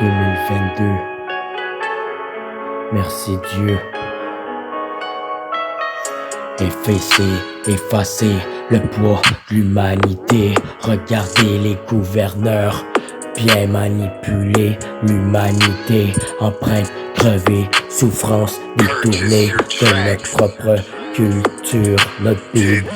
2022. Merci Dieu. Effacer le poids de l'humanité. Regardez les gouverneurs bien manipuler l'humanité. Empreinte crevée, souffrance détournée de notre propre culture, notre Bible.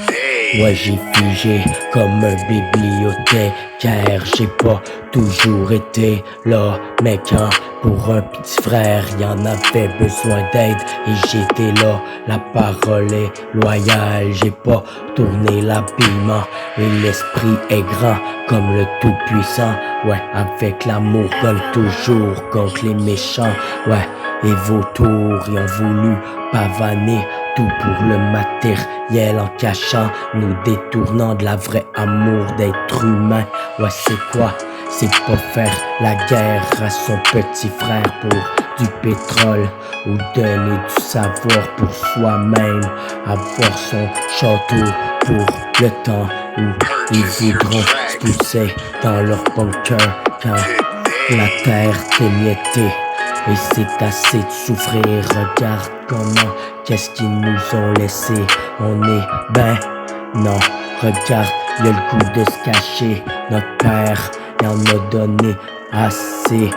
Moi j'ai figé comme un bibliothécaire. J'ai pas toujours été là, mais quand pour un petit frère y'en avait besoin d'aide et j'étais là, la parole est loyale. J'ai pas tourné l'habillement et l'esprit est grand comme le Tout-Puissant. Ouais, avec l'amour gagne toujours contre les méchants. Ouais, et vautours y ont voulu pavaner tout pour le matériel en cachant, nous détournant de la vraie amour d'être humain. Ouais, c'est quoi? C'est pas faire la guerre à son petit frère pour du pétrole ou donner du savoir pour soi-même, avoir son château pour le temps où ils voudront se pousser dans leur bunker quand la terre t'émiettait. Et c'est assez de souffrir, regarde comment, qu'est-ce qu'ils nous ont laissé. On est ben, non, regarde, y'a le goût de se cacher. Notre père, il en a donné assez,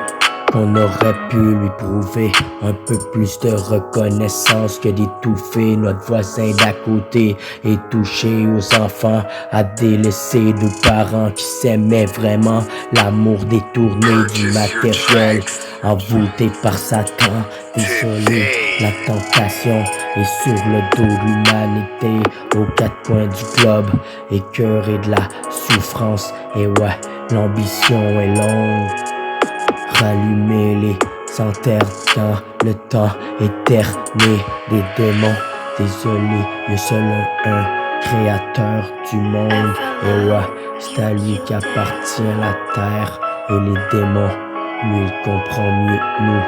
qu'on aurait pu lui prouver un peu plus de reconnaissance que d'étouffer notre voisin d'à côté et toucher aux enfants, à délaisser deux parents qui s'aimaient vraiment. L'amour détourné du matériel, envoûté par Satan. Désolé, la tentation est sur le dos de l'humanité aux quatre coins du globe, écœuré de la souffrance. Et ouais, l'ambition est longue. Rallumer les anternes dans le temps éterné des démons. Désolé, y'a seul un créateur du monde. Et ouais, c'est à lui qu'appartient la terre et les démons. Lui, il comprend mieux que nous.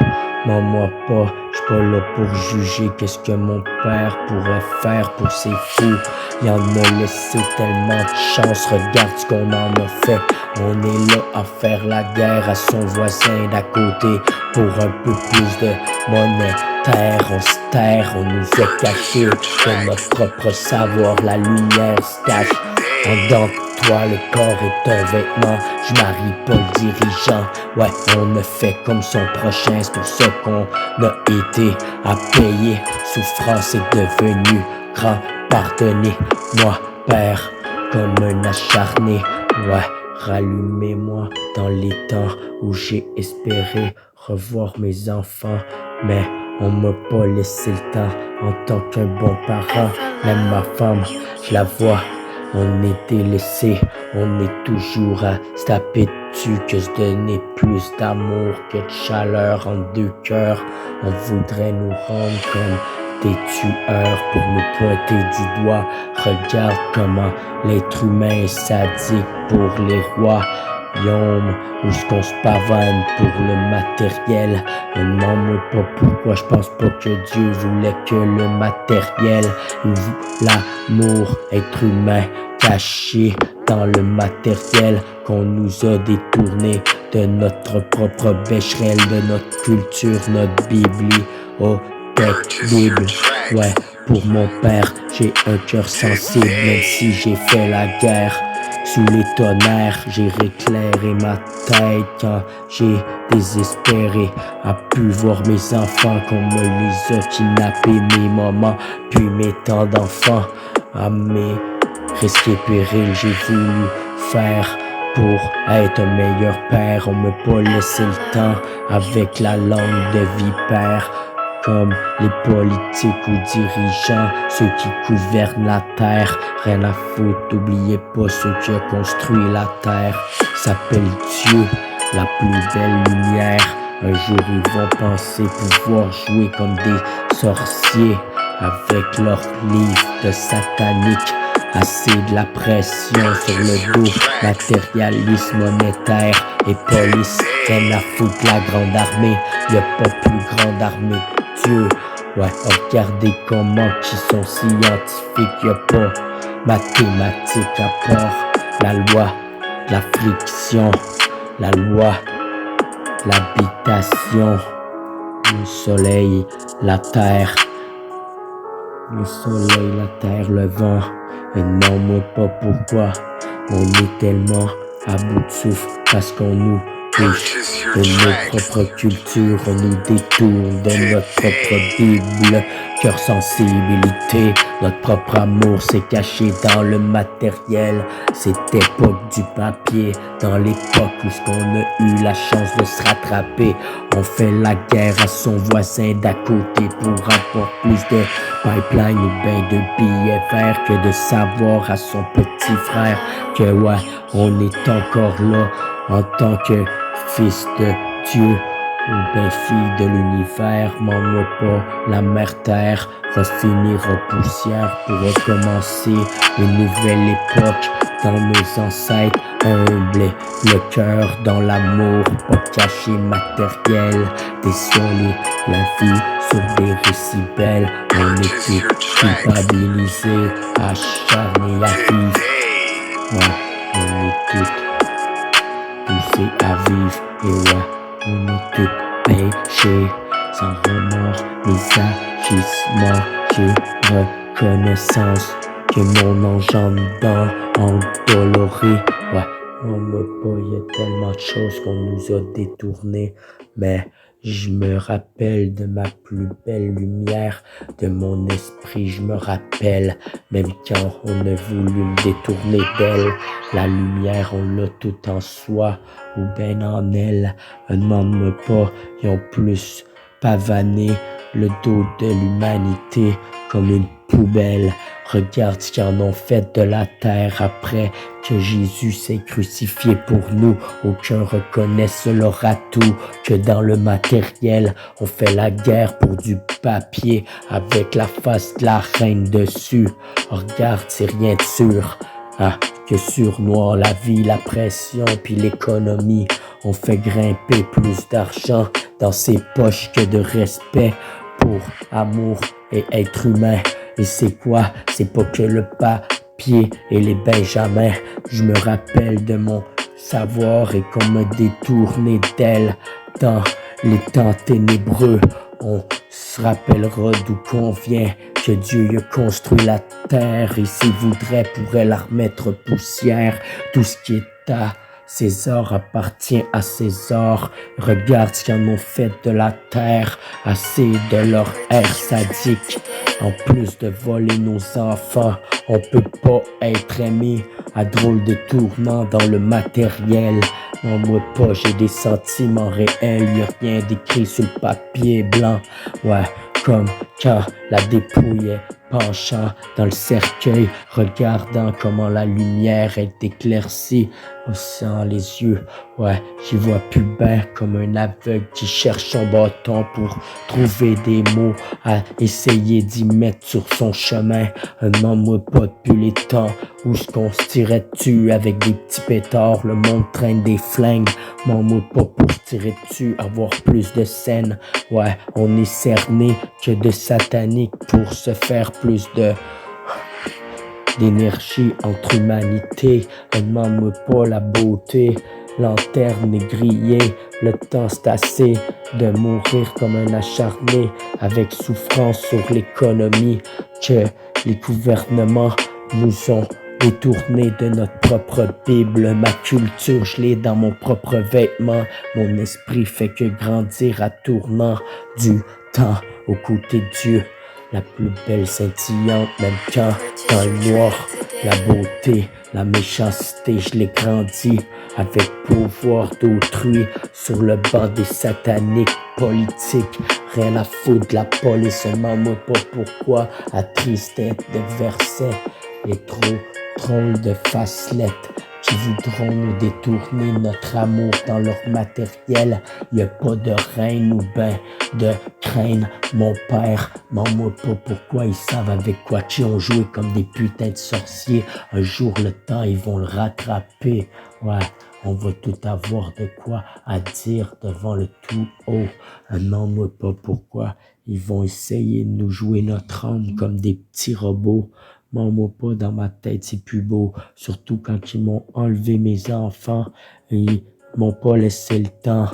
Non, moi pas, j'suis pas là pour juger qu'est-ce que mon père pourrait faire pour ses fous. Il en a laissé tellement de chance, regarde ce qu'on en a fait. On est là à faire la guerre à son voisin d'à côté pour un peu plus de monétaire. On se terre, on nous a caché de notre propre savoir, la lumière se cache en dedans de toi, le corps est un vêtement. Je marie pas le dirigeant. Ouais, on ne fait comme son prochain. C'est pour ça qu'on a été à payer. Souffrance est devenue grand. Pardonnez-moi, Père, comme un acharné. Ouais, rallumez-moi dans les temps où j'ai espéré revoir mes enfants, mais on m'a pas laissé le temps en tant qu'un bon parent. Même ma femme, je la vois. On est délaissé, on est toujours à se taper dessus, que se donner plus d'amour que de chaleur entre deux cœurs. On voudrait nous rendre comme des tueurs pour nous pointer du doigt. Regarde comment l'être humain est sadique pour les rois. Yom, où ce qu'on se pavane pour le matériel. Ne demande pas pourquoi, je pense pas que Dieu voulait que le matériel. L'amour, être humain, caché dans le matériel qu'on nous a détourné de notre propre bécherelle, de notre culture, notre Bible. Oh, Bible, ouais, pour mon père, j'ai un cœur sensible, même si j'ai fait la guerre. Sous les tonnerres, j'ai éclairé ma tête quand j'ai désespéré à pu voir mes enfants qu'on me les a kidnappés, mes moments, puis mes temps d'enfants. À mes risques et périls, j'ai voulu faire pour être un meilleur père. On m'a pas laissé le temps avec la langue de vipère. Comme les politiques ou dirigeants, ceux qui gouvernent la terre. Rien à foutre, n'oubliez pas ceux qui ont construit la terre. S'appelle Dieu, la plus belle lumière. Un jour ils vont penser pouvoir jouer comme des sorciers avec leurs livres de satanique. Assez de la pression sur le dos, matérialisme monétaire et police. Rien à foutre la grande armée, y'a pas plus grande armée que Dieu. Ouais, regardez comment qui sont scientifiques, y'a pas mathématiques à part la loi de la friction, la loi l'habitation, le soleil, la terre, le soleil, la terre, le vent. Et demande-moi pas pourquoi on est tellement à bout de souffle parce qu'on nous touche de nos propres cultures, on nous détourne de notre propre Bible. Cœur sensibilité, notre propre amour s'est caché dans le matériel. Cette époque du papier, dans l'époque où ce qu'on a eu la chance de se rattraper. On fait la guerre à son voisin d'à côté pour avoir plus de pipeline ou bien de billets verts que de savoir à son petit frère que ouais, on est encore là en tant que fils de Dieu ou bien fille de l'univers. M'en pas, la mère terre va finir en poussière pour recommencer une nouvelle époque dans nos ancêtres humbles, le cœur dans l'amour, pas caché matériel, déciolé la vie sur des récits. On était culpabilisés, acharnés à vivre. Ouais, on est tous poussés à vivre. Et ouais, on est tous péchés, sans remords, mes agissements. J'ai reconnaissance que mon ange en dedans, endoloré. Ouais, on me pas, y a tellement de choses qu'on nous a détournées, mais je me rappelle de ma plus belle lumière, de mon esprit, je me rappelle, même quand on a voulu me détourner d'elle, la lumière, on l'a tout en soi, ou ben en elle. Demande-moi pas, ils ont plus pavané le dos de l'humanité comme une poubelle. Regarde ce qu'ils en ont fait de la terre après que Jésus s'est crucifié pour nous. Aucun reconnaît leur atout que dans le matériel. On fait la guerre pour du papier avec la face de la reine dessus. Regarde, c'est rien de sûr. Ah, que sur noir, la vie, la pression, puis l'économie. On fait grimper plus d'argent dans ses poches que de respect pour amour et être humain. Et c'est quoi? C'est pas que le papier et les benjamins. Je me rappelle de mon savoir et qu'on m'a détourné d'elle dans les temps ténébreux. On se rappellera d'où qu'on vient, que Dieu a construit la terre et s'il voudrait pourrait la remettre poussière. Tout ce qui est à César appartient à César. Regarde ce qu'ils en ont fait de la terre, assez de leur air sadique. En plus de voler nos enfants, on peut pas être aimé à drôle de tournant dans le matériel. Non, moi pas, j'ai des sentiments réels, y'a rien d'écrit sur le papier blanc. Ouais, comme quand la dépouille est penchant dans le cercueil, regardant comment la lumière est éclaircie, haussant les yeux. Ouais, j'y vois plus ben comme un aveugle qui cherche son bâton pour trouver des mots à essayer d'y mettre sur son chemin. Demande-moi pas depuis les temps où ce qu'on se tirait dessus avec des petits pétards, le monde traîne des flingues. Demande-moi pas pour se tirer dessus, avoir plus de scènes. Ouais, on est cerné que de satanique pour se faire plus d'énergie entre humanité. Demande-moi pas la beauté, lanterne est grillée, le temps c'est assez de mourir comme un acharné avec souffrance sur l'économie que les gouvernements nous ont détourné de notre propre Bible. Ma culture, je l'ai dans mon propre vêtement. Mon esprit fait que grandir à tournant du temps aux côtés de Dieu. La plus belle scintillante, même quand dans le noir, la beauté, la méchanceté, je l'ai grandi avec pouvoir d'autrui sur le banc des sataniques politiques. Rien à foutre de la police, demande-moi pas pourquoi, à tristesse de versets et trop drôles de facelettes qui voudront nous détourner notre amour dans leur matériel. Y a pas de reine ou ben de crainte. Mon père, demande-moi pas pourquoi ils savent avec quoi qui ont joué comme des putains de sorciers. Un jour le temps ils vont le rattraper. Ouais, on va tout avoir de quoi à dire devant le tout haut. Demande-moi pas pourquoi ils vont essayer de nous jouer notre âme comme des petits robots. M'en pas dans ma tête, c'est plus beau. Surtout quand ils m'ont enlevé mes enfants. Et ils m'ont pas laissé le temps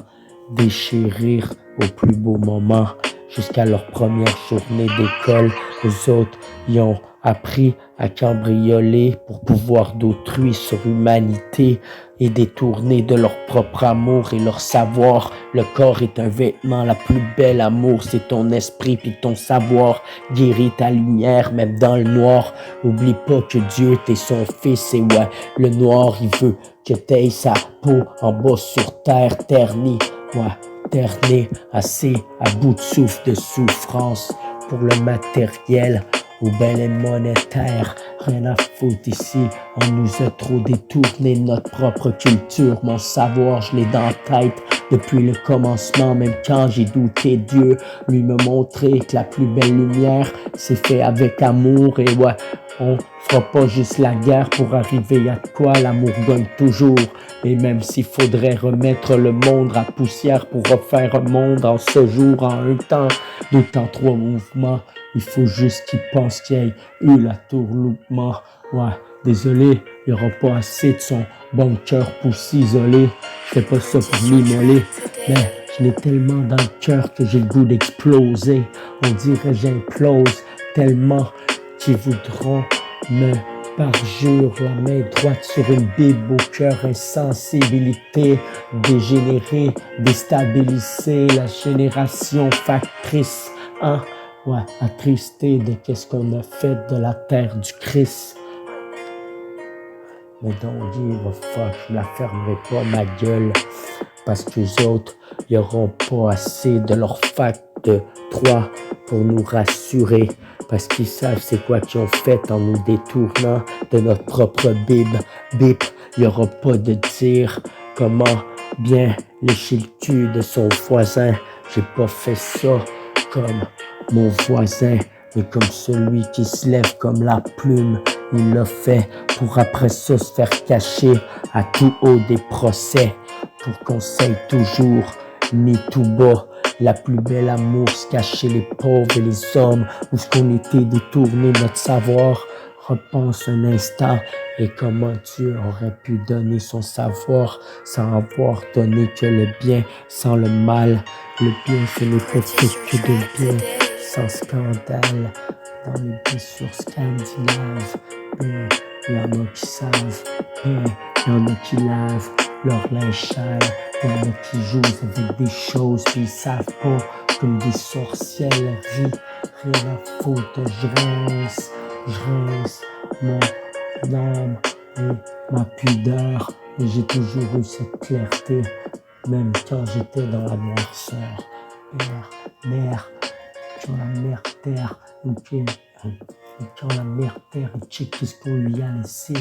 déchirir au plus beau moment. Jusqu'à leur première journée d'école, les autres y ont appris à cambrioler pour pouvoir d'autrui sur humanité et détourner de leur propre amour et leur savoir. Le corps est un vêtement, la plus belle amour, c'est ton esprit puis ton savoir. Guéris ta lumière, même dans le noir. Oublie pas que Dieu t'est son fils et ouais, le noir il veut que t'aies sa peau en bas sur terre ternie. Ouais, terné, assez à bout de souffle de souffrance pour le matériel ou ben les monétaires. Rien à foutre ici, on nous a trop détourné notre propre culture. Mon savoir, je l'ai dans la tête depuis le commencement, même quand j'ai douté. Dieu lui me montrer que la plus belle lumière c'est fait avec amour. Et ouais, on fera pas juste la guerre pour arriver à quoi, l'amour gagne toujours. Et même s'il faudrait remettre le monde à poussière pour refaire un monde en ce jour, en un temps, deux temps, trois mouvements, il faut juste qu'il pense qu'il y ait eu la tourloupement. Ouais, désolé, il n'y aura pas assez de son bon cœur pour s'isoler. Je fais pas ça pour m'immoler, mais je l'ai tellement dans le cœur que j'ai le goût d'exploser. On dirait j'implose tellement qu'ils voudront me parjure la main droite sur une bible au cœur, insensibilité, dégénérée, déstabiliser la génération factrice, hein? Ouais, attristé de qu'est-ce qu'on a fait de la terre du Christ. Mais don't give a fuck, je la fermerai pas ma gueule, parce que les autres, ils auront pas assez de leur fac de 3 pour nous rassurer, parce qu'ils savent c'est quoi qu'ils ont fait en nous détournant de notre propre bip. Il y aura pas de dire comment bien lécher le cul de son voisin. J'ai pas fait ça comme mon voisin, mais comme celui qui se lève comme la plume. Il l'a fait pour après ça se faire cacher à tout haut des procès, pour qu'on sait toujours ni tout bas. La plus belle amour se cachait les pauvres et les hommes, où ce qu'on était détourné notre savoir. Repense un instant et comment Dieu aurait pu donner son savoir sans avoir donné que le bien, sans le mal. Le bien ce n'est pas fait que de bien, sans scandale. Dans les blessures scandinaves, il y en a qui savent, il y en a qui lavent leur linge sale, il y en a qui jouent avec des choses puis ils savent pas, comme des sorcières, rien à foutre, je rince mon âme et ma pudeur, et j'ai toujours eu cette clarté, même quand j'étais dans la noirceur. Mère, quand la mère terre, ok, quand la mère terre, et check qu'est-ce qu'on lui a laissé.